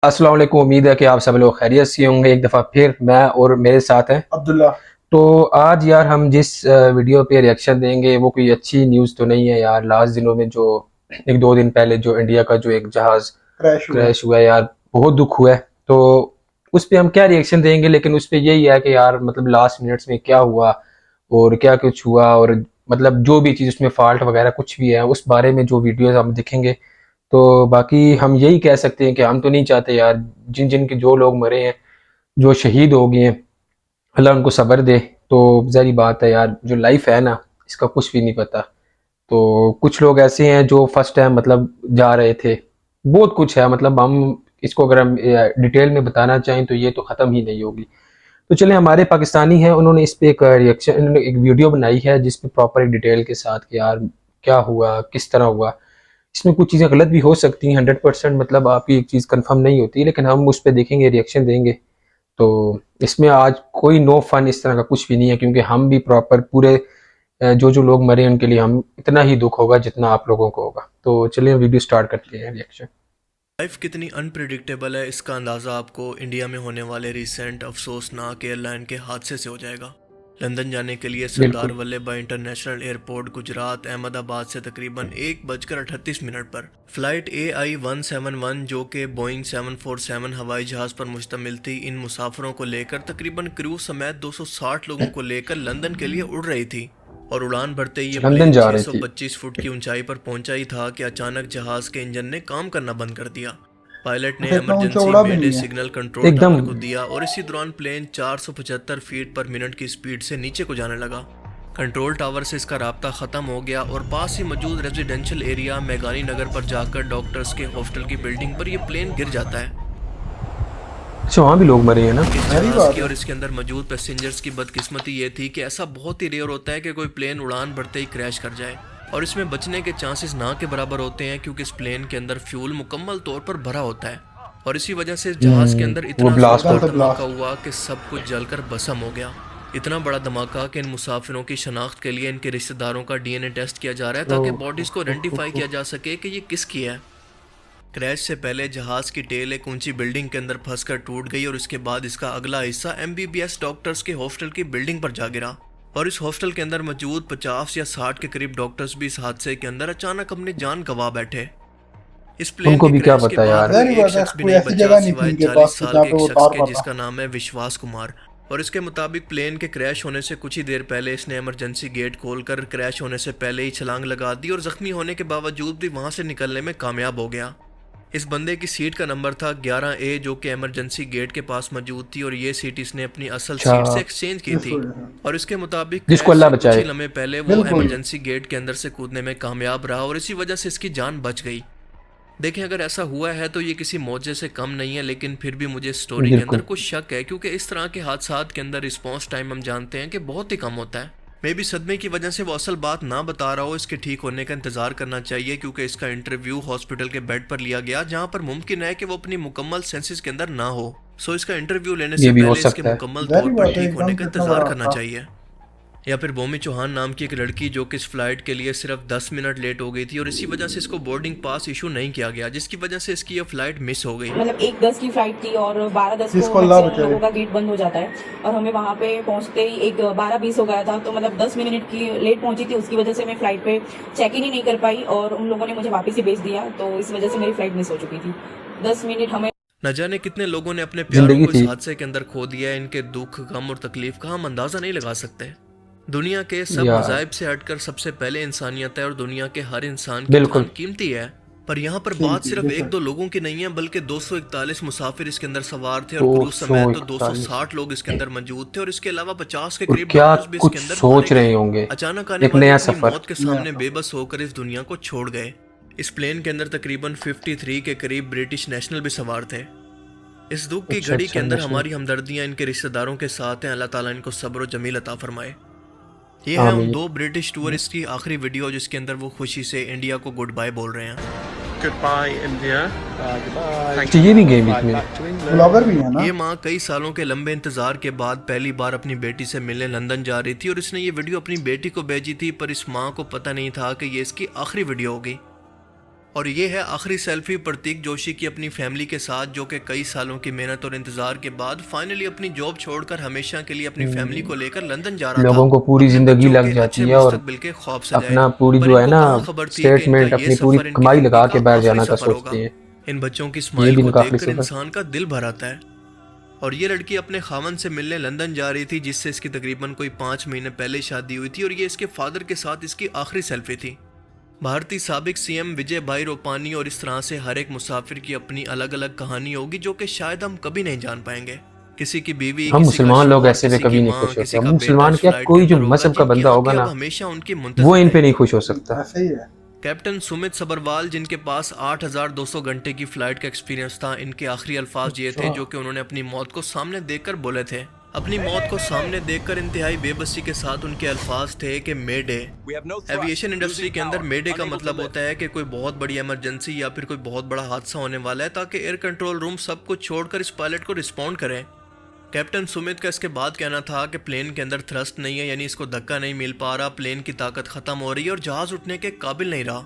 अस्सलाम वालेकुम। उम्मीद है कि आप सब लोग खैरियत से होंगे। एक दफ़ा फिर मैं और मेरे साथ हैं अब्दुल्ला। तो आज यार हम जिस वीडियो पे रिएक्शन देंगे वो कोई अच्छी न्यूज़ तो नहीं है यार। लास्ट दिनों में जो एक दो दिन पहले जो इंडिया का जो एक जहाज़ क्रैश हुआ। क्रैश हुआ है यार, बहुत दुख हुआ है। तो उस पे हम क्या रिएक्शन देंगे, लेकिन उस पे यही है कि यार मतलब लास्ट मिनट्स में क्या हुआ और क्या कुछ हुआ, और मतलब जो भी चीज़ उसमें फॉल्ट वगैरह कुछ भी है उस बारे में जो वीडियोस हम दिखेंगे। तो बाकी हम यही कह सकते हैं कि हम तो नहीं चाहते यार, जिन जिन के जो लोग मरे हैं, जो शहीद हो गए हैं, अल्लाह उनको सब्र दे। तो ज़ाहिर बात है यार, जो लाइफ है ना, इसका कुछ भी नहीं पता। तो कुछ लोग ऐसे हैं जो फर्स्ट टाइम मतलब जा रहे थे। बहुत कुछ है, मतलब हम इसको अगर हम डिटेल में बताना चाहें तो ये तो ख़त्म ही नहीं होगी। तो चले, हमारे पाकिस्तानी हैं, उन्होंने इस पे एक रिएक्शन, उन्होंने एक वीडियो बनाई है जिसपे प्रॉपर एक डिटेल के साथ कि यार क्या हुआ, किस तरह हुआ। इसमें कुछ चीज़ें गलत भी हो सकती हैं, 100% मतलब आपकी एक चीज़ कंफर्म नहीं होती, लेकिन हम उस पर देखेंगे, रिएक्शन देंगे। तो इसमें आज कोई नो फन इस तरह का कुछ भी नहीं है, क्योंकि हम भी प्रॉपर पूरे जो जो लोग मरे उनके लिए हम इतना ही दुख होगा जितना आप लोगों को होगा। तो चलिए वीडियो स्टार्ट करते हैं, रिएक्शन। लाइफ कितनी अनप्रिडिक्टेबल है इसका अंदाज़ा आपको इंडिया में होने वाले रिसेंट अफसोसनाक एयरलाइन के हादसे से हो जाएगा। लंदन जाने के लिए सरदार बिल्कुल। वल्लभ भाई इंटरनेशनल एयरपोर्ट गुजरात अहमदाबाद से तकरीबन 1:38 पर फ्लाइट AI-171 जो कि बोइंग 747 हवाई जहाज़ पर मुश्तमिल थी, इन मुसाफिरों को लेकर तकरीबन क्रू समेत 260 लोगों को लेकर लंदन के लिए उड़ रही थी। और उड़ान भरते ही ये लंदन प्लेन जा रही थी। 625 फुट की ऊंचाई पर पहुंचा ही था कि अचानक जहाज के इंजन ने काम करना बंद कर दिया। पायलट ने अच्छा, इतना ऊंचा इमरजेंसी उड़ा भी मेडे नहीं है। सिग्नल कंट्रोल एकदम। टावर को दिया और इसी दौरान प्लेन 475 फीट पर मिनट की स्पीड से नीचे को जाने लगा। कंट्रोल टावर से इसका राब्ता खत्म हो गया और पास ही मौजूद रेजिडेंशियल एरिया मेघानी नगर पर जाकर डॉक्टर्स के हॉस्टल की बिल्डिंग पर यह प्लेन गिर जाता है। अच्छा, वहाँ भी लोग मरे हैं ना। इस गहरी जहाज बात की है। और इसके अंदर मौजूद पैसेंजर्स की बदकिस्मती ये थी कि ऐसा बहुत ही रेयर होता है कि कोई प्लेन उड़ान भरते ही क्रैश कर जाए, और इसमें बचने के चांसेस ना के बराबर होते हैं क्योंकि इस प्लेन के अंदर फ्यूल मुकम्मल तौर पर भरा होता है। और इसी वजह से इस जहाज के अंदर वो इतना ब्लास्ट एकदम जोरदार से आउट। धमाका ब्लास्ट। हुआ कि सब कुछ जलकर भस्म हो गया। इतना बड़ा धमाका कि इन मुसाफिरों की शनाख्त के लिए इनके रिश्तेदारों का DNA टेस्ट किया जा रहा है ताकि बॉडीज को आइडेंटिफाई किया जा सके कि ये किसकी है। क्रैश से पहले जहाज की टेल एक ऊंची बिल्डिंग के अंदर फंसकर टूट गई और इसके बाद इसका अगला हिस्सा MBBS डॉक्टर्स के हॉस्टल की बिल्डिंग पर जा गिरा। और इस हॉस्टल के अंदर मौजूद 50 या 60 के करीब डॉक्टर्स भी इस हादसे के अंदर अचानक अपनी जान गंवा बैठे। इस प्लेन उनको के भी क्या क्रैश के पता बाद यार। कोई गहरी एक बात है, शख्स भी कोई नहीं ऐसी बचा जगह नहीं थी सिवाय इनके 40 पास कि साल जहाँ के पे एक वो शख्स तार के पाता। जिसका नाम है विश्वास कुमार। और इसके मुताबिक प्लेन के क्रैश होने से कुछ ही देर पहले इसने इमरजेंसी गेट खोलकर क्रैश होने से पहले ही छलांग लगा दी और जख्मी होने के बावजूद भी वहां से निकलने में कामयाब हो गया। इस बंदे की सीट का नंबर था 11A जो कि इमरजेंसी गेट के पास मौजूद थी और ये सीट इसने अपनी असल अच्छा, सीट से एक्सचेंज की इस थी। वजह से। और इसके मुताबिक जिसको क्रैश अल्लाह से कुछ ही बचाए। लम्हे पहले वो बिल्कुल। इमरजेंसी गेट के अंदर से कूदने में कामयाब रहा और इसी वजह से इसकी जान बच गई। देखें, अगर ऐसा हुआ है तो ये किसी मौजे से कम नहीं है, लेकिन फिर भी मुझे स्टोरी के अंदर बिल्कुल। कुछ शक है क्योंकि इस तरह के हादसात के अंदर रिस्पॉन्स टाइम हम जानते हैं कि बहुत ही कम होता है। मे भी सदमे की वजह से वो असल बात ना बता रहा हो, इसके ठीक होने का इंतजार करना चाहिए क्योंकि इसका इंटरव्यू हॉस्पिटल के बेड पर लिया गया जहां पर मुमकिन है कि वो अपनी मुकम्मल सेंसेस के अंदर ना हो। सो इसका इंटरव्यू लेने ये से भी हो पहले इसके सकता है। मुकम्मल तौर गहरी पर बात है, ठीक होने एकदम का से इतना इंतजार बड़ा करना हादसा। चाहिए। या फिर भूमि चौहान नाम की एक लड़की जो कि इस फ्लाइट के लिए सिर्फ 10 मिनट लेट हो गई थी और इसी वजह से इसको बोर्डिंग पास इशू नहीं किया गया, जिसकी वजह से इसकी ये फ्लाइट मिस हो गई। मतलब 1:10 की फ्लाइट थी और 12:10 को जिसको अल्लाह मैक्सिमम बचाए। लोगों का गेट बंद हो जाता है और हमें वहाँ पे पहुँचते ही एक 12:20 हो गया था, तो मतलब 10 मिनट की लेट पहुंची थी, उसकी वजह से मैं फ्लाइट पे चेक इन ही नहीं कर पाई और उन लोगों ने मुझे वापस ही भेज दिया, तो इस वजह से मेरी फ्लाइट मिस हो चुकी थी 10 मिनट हमें। न जाने कितने लोगों ने अपने प्यारों जिंदगी को इस थी। हादसे के अंदर खो दिया है। इनके दुख, गम और तकलीफ का हम अंदाजा नहीं लगा सकते। दुनिया के सब यार मजाहिब से हटकर सबसे पहले इंसानियत है और दुनिया के हर इंसान की बिल्कुल। जान कीमती है। पर यहाँ पर बात कीमती सिर्फ एक बेशक। दो लोगों की नहीं है बल्कि 241 मुसाफिर इसके अंदर सवार थे और दो क्रूज सौ समेत तो इकतालीस 260 लोग इसके अंदर मौजूद थे और इसके अलावा 50 के और करीब क्या डॉक्टर्स भी इसके कुछ अंदर मारे सोच रहे गए। होंगे। अचानक आने एक वाली नया अपनी सफर। मौत के नया सामने था। बेबस होकर इस दुनिया को छोड़ गए। इस प्लेन के अंदर तकरीबन 53 के करीब ब्रिटिश नेशनल भी सवार थे। इस दुख की अच्छा घड़ी के अच्छा, अंदर नेशनल। हमारी हमदर्दियां इनके रिश्तेदारों के साथ हैं। अल्लाह ताला इनको सब्र और जमील अता फरमाए। ये है उन आमीन। 2 ब्रिटिश टूरिस्ट की आखिरी वीडियो जिसके अंदर वो खुशी से इंडिया को गुड बाय बोल रहे हैं। Goodbye, India. Thank अच्छा, you ये for भी the गए बीच flight में। back to England. ब्लॉगर भी है ना। ये माँ कई सालों के लंबे इंतजार के बाद पहली बार अपनी बेटी से मिलने लंदन जा रही थी और इसने ये वीडियो अपनी बेटी को भेजी थी, पर इस माँ को पता नहीं था कि ये इसकी आखिरी वीडियो होगी। और ये है आखिरी सेल्फी प्रतीक जोशी की अपनी फैमिली के साथ, जो कि कई सालों की मेहनत और इंतजार के बाद फाइनली अपनी जॉब छोड़कर हमेशा के लिए अपनी फैमिली को लेकर लंदन जा रहा था। लोगों को पूरी अपने जिंदगी बच्चों लग के जाती अच्छे है और मुस्तकबिल के ख्वाब सजाए। अपना पूरी पर जो है इनको ना कहाँ खबर थी कि इनका स्टेटमेंट ये अपनी पूरी सफर इनकी कमाई जिंदगी लगा का के बाहर आखिरी जाना का सफर होगा। सोचते हैं। इन बच्चों की ये स्माइल भी को इनका आखिरी देखकर सफर। इंसान का दिल भर आता है। और ये लड़की अपने खामन से मिलने लंदन जा रही थी, जिससे इसकी तकरीबन कोई 5 महीने पहले शादी हुई थी, और ये इसके फादर के साथ इसकी आखिरी सेल्फी थी। भारतीय साबिक सीएम विजय भाई रूपानी और इस तरह से हर एक मुसाफिर की अपनी अलग अलग कहानी होगी, जो कि शायद हम कभी नहीं जान पाएंगे। किसी की बीवी, हम किसी का मुसलमान लोग शौहर, ऐसे पे किसी कभी की नहीं माँ, खुश होते। किसी का मुसलमान बेटा क्या, फ्लाइट कोई के जो अंदर मजहब होगा, का जिनकी बंदा होगा आंखें ना अब हमेशा उनकी वो मुंतज़िर इन पे नहीं रहेंगी। खुश हो सकता। ऐसा ही है। कैप्टन सुमित सबरवाल, जिनके पास 8,200 घंटे की फ्लाइट का एक्सपीरियंस था, इनके आखिरी अल्फाज ये थे जो कि उन्होंने अपनी मौत को सामने देखकर बोले थे। अपनी मौत को सामने देखकर इंतहाई बेबसी के साथ उनके अल्फाज थे कि मे डे। एविएशन इंडस्ट्री के अंदर मे डे का मतलब होता है कि कोई बहुत बड़ी इमरजेंसी या फिर कोई बहुत बड़ा हादसा होने वाला है, ताकि एयर कंट्रोल रूम सब कुछ छोड़कर इस पायलट को रिस्पॉन्ड करें। कैप्टन सुमित का इसके बाद कहना था कि प्लेन के अंदर थ्रस्ट नहीं है, यानी इसको धक्का नहीं मिल पा रहा, प्लेन की ताकत खत्म हो रही है और जहाज उठने के काबिल नहीं रहा।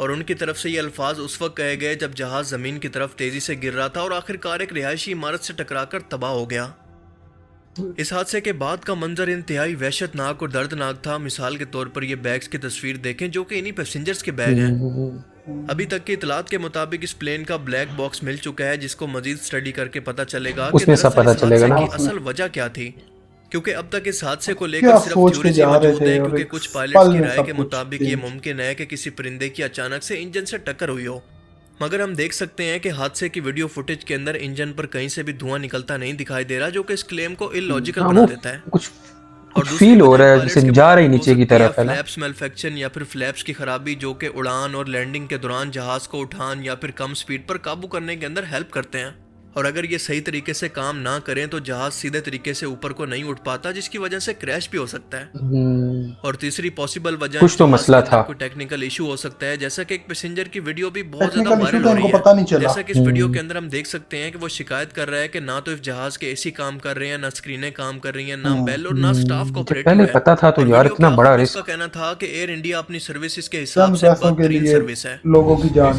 और उनकी तरफ से ये अल्फाज उस वक्त कहे गए जब जहाज जमीन की तरफ तेजी से गिर रहा था और आखिरकार एक रिहायशी इमारत से टकराकर तबाह हो गया। इस हादसे के बाद का मंजर इंतहाई वहशतनाक और दर्दनाक था। मिसाल के तौर पर ये बैग्स की तस्वीर देखें, जो कि इन्हीं पैसेंजर्स के बैग हैं। अभी तक की इतलात के मुताबिक इस प्लेन का ब्लैक बॉक्स मिल चुका है, जिसको मजीद स्टडी करके पता चलेगा कि उसमें सब दरअसल पता इस चलेगा हादसे ना। की असल वजह क्या थी। क्योंकि अब तक इस हादसे को क्या लेकर सिर्फ सोच के थ्योरीज जा रहे मौजूद थे हैं, और क्योंकि एक कुछ पल पायलट्स की में राय सब के कुछ मुताबिक ये चेंज। मुमकिन है कि किसी परिंदे की अचानक से इंजन से टक्कर हुई हो। मगर हम देख सकते हैं कि हादसे की वीडियो फुटेज के अंदर इंजन पर कहीं से भी धुआं निकलता नहीं दिखाई दे रहा, जो कि इस क्लेम को इलॉजिकल हाँ, बना वो देता है। कुछ और कुछ दूसरी फील हो वजह रहा है पायलट्स जैसे के जा रही मुताबिक हो नीचे की सकती है तरफ है ना। फ्लैप्स मैल्फेक्शन या फिर फ्लैप्स की खराबी, जो कि उड़ान और लैंडिंग के दौरान जहाज को उठान या फिर कम स्पीड पर काबू करने के अंदर हेल्प करते हैं। और अगर ये सही तरीके से काम ना करें तो जहाज सीधे तरीके से ऊपर को नहीं उठ पाता, जिसकी वजह से क्रैश भी हो सकता है। और तीसरी पॉसिबल वजह कुछ तो मसला था। कोई टेक्निकल इशू हो सकता है, जैसा कि एक पैसेंजर की वीडियो भी बहुत ज्यादा टेक्निकल इशू वायरल तो हो रही इनको पता नहीं है। चला। जैसा कि इस वीडियो के अंदर हम देख सकते हैं कि वो शिकायत कर रहा है कि ना तो इस जहाज के एसी काम कर रहे हैं, ना स्क्रीनें काम कर रही हैं, ना बेल और ना स्टाफ कोऑपरेटिव पहले है। पता था तो और यार वीडियो इतना के बड़ा आखिर में रिस्क। उसका कहना था कि एयर इंडिया अपनी सर्विसेज के हिसाब चंद से पैसों के बेहतरीन लिए सर्विस है। लोगों की जान।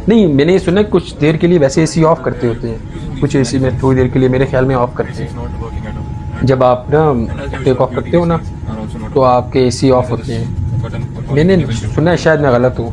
नहीं, मैंने ये सुना है कुछ देर के लिए वैसे एसी ऑफ करते होते हैं, कुछ एसी में थोड़ी देर के लिए मेरे ख्याल में ऑफ करते हैं। जब आप ना टेक ऑफ करते हो ना तो आपके एसी ऑफ होते हैं। मैंने सुना है, शायद मैं गलत हूँ।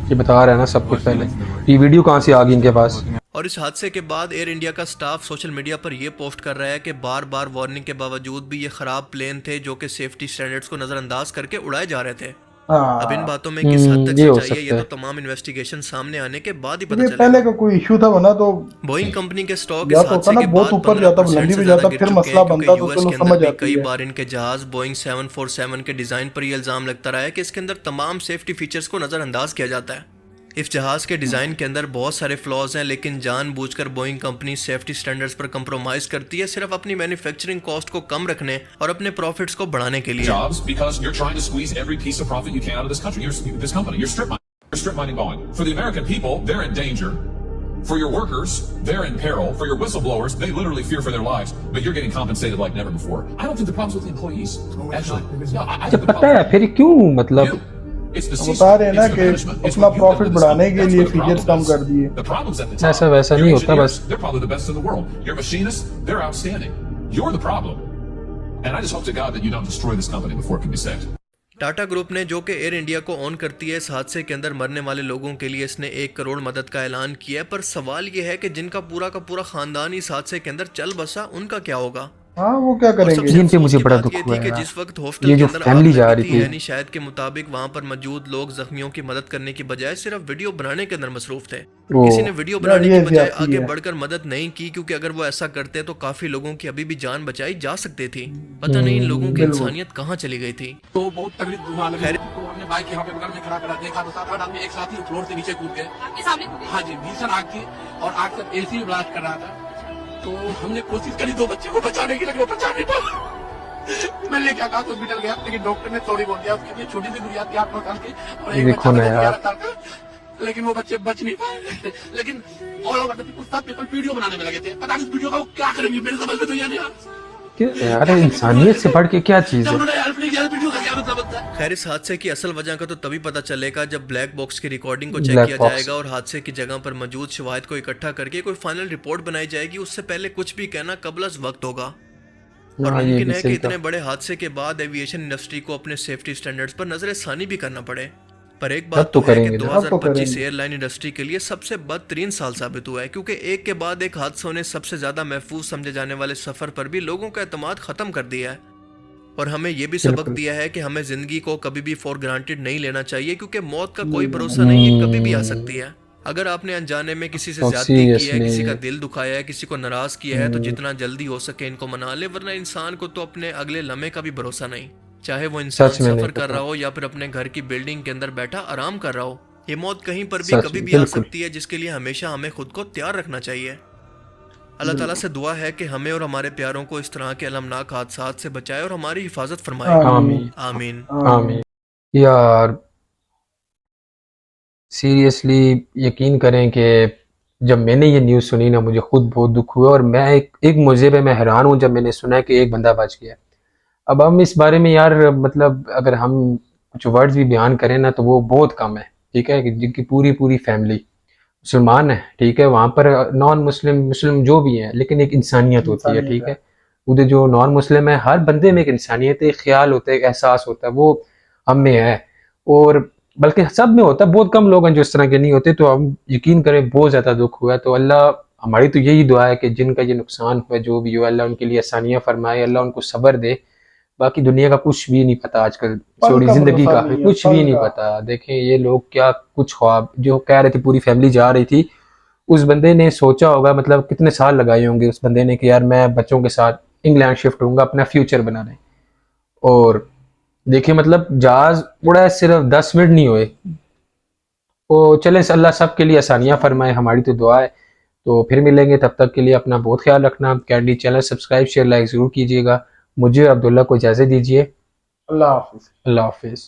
ये बता रहा है ना सब कुछ पहले। ये वीडियो कहाँ से आ गई इनके पास? और इस हादसे के बाद एयर इंडिया का स्टाफ सोशल मीडिया पर यह पोस्ट कर रहा है कि बार बार वार्निंग के बावजूद भी ये खराब प्लेन थे, जो कि सेफ्टी स्टैंडर्ड्स को नजरअंदाज करके उड़ाए जा रहे थे। अब इन बातों में किस हद तक ये हो सच्चाई है, ये सकता तो तमाम इन्वेस्टिगेशन सामने आने के बाद ही पता ये चलेगा। पहले का कोई इशू था बना तो बोइंग कंपनी के स्टॉक या इस तो हादसे होता के ना बहुत बाद ऊपर जाता, 15% बुलंदी से पे ज्यादा जाता, गिर फिर चुके मसला हैं, बनता क्योंकि तो यूएस चलो के अंदर समझ भी आती कई है। बार इनके जहाज बोइंग 747 के डिजाइन पर यह इल्जाम लगता रहा है कि इसके अंदर तमाम सेफ्टी फीचर्स को नजरअंदाज किया जाता है। इस जहाज के डिजाइन के अंदर बहुत सारे फ्लॉज हैं, लेकिन जानबूझकर बोइंग कंपनी सेफ्टी स्टैंडर्ड्स पर कंप्रोमाइज करती है, सिर्फ अपनी मैन्युफैक्चरिंग कॉस्ट को कम रखने और अपने प्रॉफिट्स को बढ़ाने के लिए। Jobs because you're trying to squeeze every piece of profit you can out of this country. This company. You're strip mining Boeing. For the American people, they're in danger. For your workers, they're in peril. For your whistleblowers, they literally fear for their lives. But you're getting compensated like never before. I don't think the problem's with the employees. Actually, no, I जब think the पता है problem फिर क्यों मतलब it's the बता रहे हैं ना it's the कि management. It's अपना what you did profit with this बढ़ाने company. के That's लिए where the features problem come is. कर दिए। The problem's at the top. ऐसा वैसा Your नहीं होता engineers, बस। they're probably the best in the world. Your machinists, they're outstanding. You're the problem. And I just hope to God that you don't destroy this company before it can be saved. Tata group ने, जो कि air India को on करती है, इस हादसे के अंदर मरने वाले लोगों के लिए इसने 1 करोड़ मदद का ऐलान किया है। पर सवाल यह है कि जिनका पूरा का पूरा खानदान इस हादसे के अंदर चल बसा, उनका क्या होगा? हाँ वो क्या और करेंगे। सबसे जिन पे अफसोस मुझे की बड़ा बात दुख ये हुआ थी कि है जिस वक्त हॉस्टल ये के जो अंदर फैमिली आग जा लगी रही थी, थी। यानी शायद के मुताबिक वहां पर मौजूद लोग जख्मियों की मदद करने की बजाय सिर्फ वीडियो बनाने के अंदर मसरूफ थे। वो किसी ने वीडियो बनाने ये की बजाय ज्यादती आगे है। बढ़कर मदद नहीं की, क्योंकि अगर वो ऐसा करते तो काफी लोगों की अभी भी जान बचाई जा सकती थी। पता नहीं इन लोगों की इंसानियत कहाँ चली गई थी। तो बहुत तकलीफ धुआं लगी, तो हमने बाइक यहाँ पे बगल में खड़ा करा, देखा तो 7-8 आदमी एक साथ ही फ्लोर से नीचे कूद गए। आपके सामने कूदे? हाँ जी, भीषण आग थी और आग से एसी भी ब्लास्ट कर रहा था। तो हमने कोशिश करी 2 बच्चे को बचाने की, लेकिन बचा नहीं पाया। मैं लेके आकाश हॉस्पिटल गया, लेकिन डॉक्टर ने सॉरी बोल दिया। उसके लिए छोटी सी गुड़िया थी 8-9 साल की और एक देखो बच्चा ना था यार। 11 साल का। लेकिन वो बच्चे बच नहीं पाए। लेकिन ऑल ओवर द पीपल सब पीपल वीडियो बनाने में लगे थे। पता नहीं इस वीडियो का वो क्या करेंगे, मेरे समझ में तो ये नहीं आ रहा। यार इंसानियत से बढ़ के क्या चीज जब है। उन्होंने हेल्प नहीं किया तो वीडियो का क्या मतलब बनता है? खैर, इस हादसे की असल वजह का तो तभी पता चलेगा जब ब्लैक बॉक्स की रिकॉर्डिंग को चेक ब्लैक किया बॉक्स। जाएगा और हादसे की जगह पर मौजूद शवाहिद को इकट्ठा करके कोई फाइनल रिपोर्ट बनाई जाएगी। उससे पहले कुछ भी कहना कबल अज़ वक्त होगा। और हाँ, ये मुमकिन भी है कि सही इतने था। बड़े हादसे के बाद एविएशन इंडस्ट्री को अपने सेफ्टी स्टैंडर्ड्स पर नजरसानी भी करना पड़े। पर एक अब बात तो तो है कि करेंगे ना। अब तो 2025 करेंगे। एयरलाइन इंडस्ट्री के लिए सबसे बदतरीन साल साबित हुआ है, क्योंकि एक के बाद एक हादसों ने सबसे ज्यादा महफूज समझे जाने वाले सफर पर भी लोगों का एतमाद खत्म कर दिया है। और हमें यह भी सबक बिल्कुल। दिया है कि हमें जिंदगी को कभी भी फॉर ग्रांटेड नहीं लेना चाहिए, क्योंकि मौत का कोई भरोसा नहीं है, कभी भी आ सकती है। अगर आपने अनजाने में किसी से और ज्यादती की है, seriously, किसी का दिल दुखाया है, किसी को नाराज किया है, तो जितना जल्दी हो सके इनको मना ले, वरना इंसान को तो अपने अगले लम्हे का भी भरोसा नहीं। चाहे वो इंसान सच में नहीं सफर कर पता। रहा हो या फिर अपने घर की बिल्डिंग के अंदर बैठा आराम कर रहा हो, ये मौत कहीं पर भी सच कभी में, भी आ बिल्कुल। सकती है, जिसके लिए हमेशा हमें खुद को तैयार रखना चाहिए। अल्लाह ताला से दुआ है कि हमें और हमारे प्यारों को इस तरह के अलमनाक हादसात से बचाए और हमारी हिफाजत फरमाए। आमीन आमीन। आमीन। यार सीरियसली यकीन करें कि जब मैंने ये न्यूज़ सुनी ना, मुझे खुद बहुत दुख हुआ। और मैं एक मौज़े पे मैं हैरान हूँ जब मैंने सुना कि एक बंदा बच गया। अब हम इस बारे में यार मतलब अगर हम कुछ वर्ड्स भी बयान करें ना तो वो बहुत कम है। ठीक है, कि जिनकी पूरी पूरी फैमिली मुसलमान है, ठीक है, वहाँ पर नॉन मुस्लिम मुस्लिम जो भी है, लेकिन एक इंसानियत होती है। इंसानियत ठीक है। है, उधर जो नॉन मुस्लिम है, हर बंदे में एक इंसानियत है, एक ख्याल होता है, एक एहसास होता है, वो हम में है। और बल्कि सब में होता है, बहुत कम लोग हैं जो इस तरह के नहीं होते। तो हम यकीन करें बहुत ज़्यादा दुख हुआ है। तो अल्लाह, हमारी तो यही दुआ है कि जिनका ये नुकसान हुआ, जो भी हो, अल्लाह उनके लिए आसानियाँ फरमाए, अल्लाह उनको सब्र दे। बाकी दुनिया का कुछ भी नहीं पता आजकल, पल थोड़ी का जिंदगी भरोसा का नहीं है, कुछ पल भी नहीं का। पता। देखें ये लोग क्या कुछ ख्वाब जो कह रहे थे, पूरी फैमिली जा रही थी, उस बंदे ने सोचा होगा, मतलब कितने साल लगाए होंगे उस बंदे ने कि यार मैं बच्चों के साथ इंग्लैंड शिफ्ट होऊंगा अपना फ्यूचर बनाने। और देखिए मतलब जहाज उड़ा है, सिर्फ 10 मिनट नहीं हुए। तो चले, अल्लाह सबके लिए आसानियां फरमाए, हमारी तो दुआ है। तो फिर मिलेंगे, तब तक के लिए अपना बहुत ख्याल रखना। Candy channel subscribe share like जरूर कीजिएगा। मुझे अब्दुल्ला को इजाज़त दीजिए। अल्लाह हाफिज। अल्लाह हाफिज़।